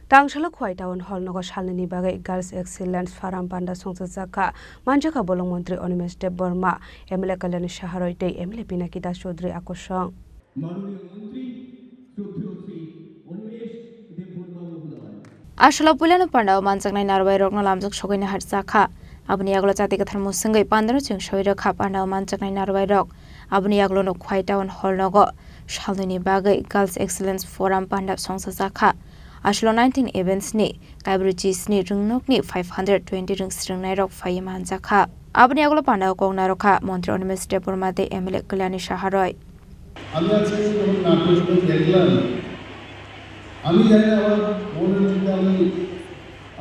Tangshalo khwai town hall nogo shalni bagai Girls Excellence Faram Panda Songchaka Manjaka Bolong Mantri Onimesh Deborma MLA Kalyani Shaharoi Tei MLA Pinakita Chaudhary Akosong Ashala Pulano Panda Manjaknai Narwai Rokno Lamjak Shogaina Hatsaka Abni Aglo Jati Kathar Musangai Pandano Chung Shoira Kha Panda Manjaknai Narwai Rok Abni Aglo no khwai town hall nogo shalni bagai Girls Excellence Forum Panda Songchaka Ashlo 19 events ni Kaibruchis ni rungnok ni 520 rings rungnai rok phai manjaka Abni Aglo Panda Kongna Rokha Mantri Onimesh Deborma de MLA Kalyani Shaharoi আমি আজকে যখন নাটকটা দেখলাম আমি জানি আমার মনের মধ্যে আমি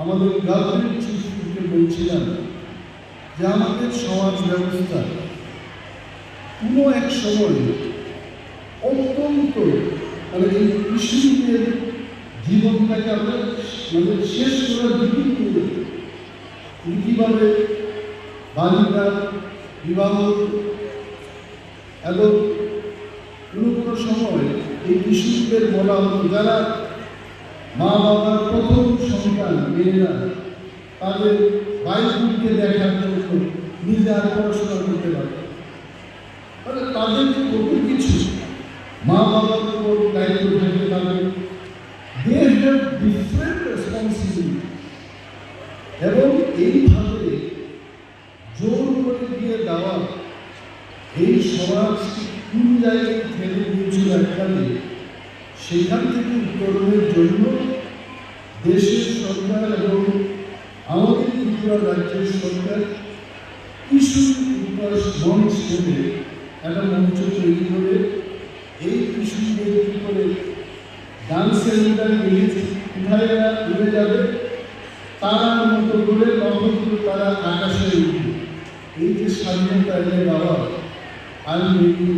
আমাদের গভর্নমেন্ট চিফকে বলছিলাম যে আমাদের সমাজ ব্যবস্থা কোনো এক সময় অত্যন্ত মানে এই কৃষিদের জীবনটাকে আমরা মানে শেষ করার দিকে কীভাবে বালিকা বিবাহ এবং কোনো সময় এই কৃষকদের বলা হতো যারা মা বাবার প্রথম সন্তান মেয়েরা তাদের বাইককে দেখার জন্য নিজে আর পড়াশোনা করতে পারে মানে তাদের কত কিছু মা বাবার উপর দায়িত্ব থাকে তাদের ডিফারেন্ট রেসপন্সিবিলিটি এবং এইভাবে জোর করে দিয়ে দেওয়া এই সমাজ কোন জায়গায় ফেলে দিয়েছিল একখানে সেখান থেকে উত্তরণের জন্য দেশের সরকার এবং আমাদের ত্রিপুরা রাজ্যের সরকার কিছু মঞ্চ করে একটা মঞ্চ তৈরি করে এই কৃষকদের কী করে ডান্সের কোথায় উড়ে যাবে তারার মতো করে নক্ষত্র তারা আকাশে উঠবে এই যে স্বাধীনতা এনে দেওয়া I'm really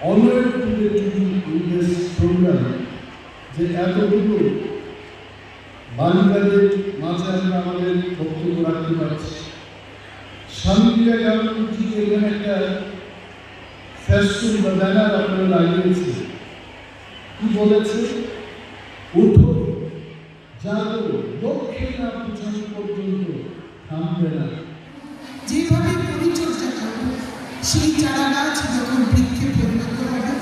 honored to be in this program যে এতগুলো বালিকাদের মাঝে আমরা আমাদের বক্তব্য রাখতে পারছি স্বামী বিবেকানন্দজি এখানে একটা ফেস্টুন বা ব্যানার আপনারা লাগিয়েছে কি বলেছে উঠো জাগো লক্ষ্যে না পৌঁছানো পর্যন্ত থামবে না যেভাবে পরিচর্যা করবো সেই চারা গাছ যখন বৃক্ষে পরিণত হবে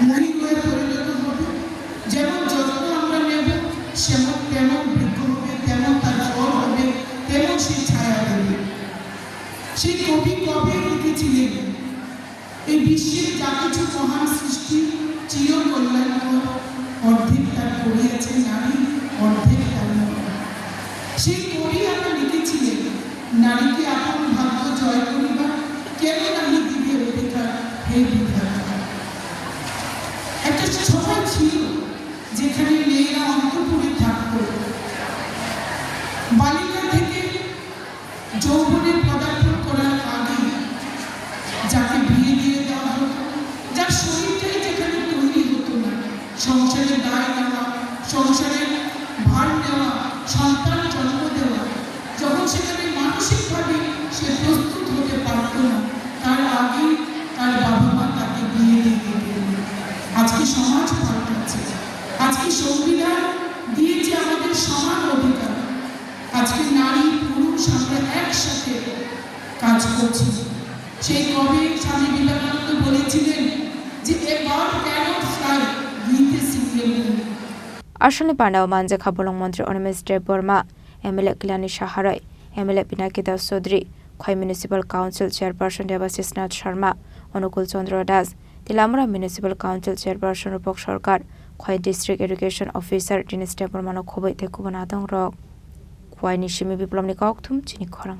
মণি হয়ে পরিণত হবে যেমন যত্ন আমরা নেব তেমন বৃক্ষ হবে তেমন তার ফল হবে তেমন সেই ছায়া দেবে সেই কবি কবে লিখেছিলেন এই বিশ্বের যা কিছু মহান সৃষ্টি চির কল্যাণকর অর্ধেক তার করিয়াছে নারী অর্ধেক তার সেই কবি আমরা লিখেছিলেন নারীকে আপন ভাগ্য জয় করিবা কেন নারী দিবে অধিকার হে বিধাতা একটা সময় ছিল যেখানে মেয়েরা অন্তঃপুরে থাকত বালিকা থেকে যৌবনে পদার্পণ করার আগে যাকে বিয়ে দিয়ে দেওয়া হতো যার শরীরটাই যেখানে তৈরি হতো না সংসারের দায় নেওয়া সংসারের ভার নেওয়া সন্তান জন্ম দেওয়া যখন সেখানে মানসিকভাবে সে প্রস্তুত হতে পারত না তার আগে তার বাবা মা তাকে বিয়ে দিয়ে দিতেন আজকে সমাজ পাল্টাচ্ছে আজকে সংবিধান দিয়েছে আমাদের সমান অধিকার আজকে নারী পুরুষ আমরা একসাথে কাজ করছি সেই কবি স্বামী বিবেকানন্দ বলেছিলেন যে এবার কেন ফ্লাই গীতে serial Ashani Panda Manjaka Bolong Mantri Onimesh Deborma MLA Kalyani Shaharoi MLA Pinakita Chaudhary Khoi Municipal Council Chairperson Devashish Nath Sharma Onukul Chandra Das Tilamra Municipal Council Chairperson Rupok Sarkar Khoi District Education Officer Dinesh Deborma no Khoboi Thekubana Dong Rok Khoi Nishimi Biplomni Kokthum Chini Khorang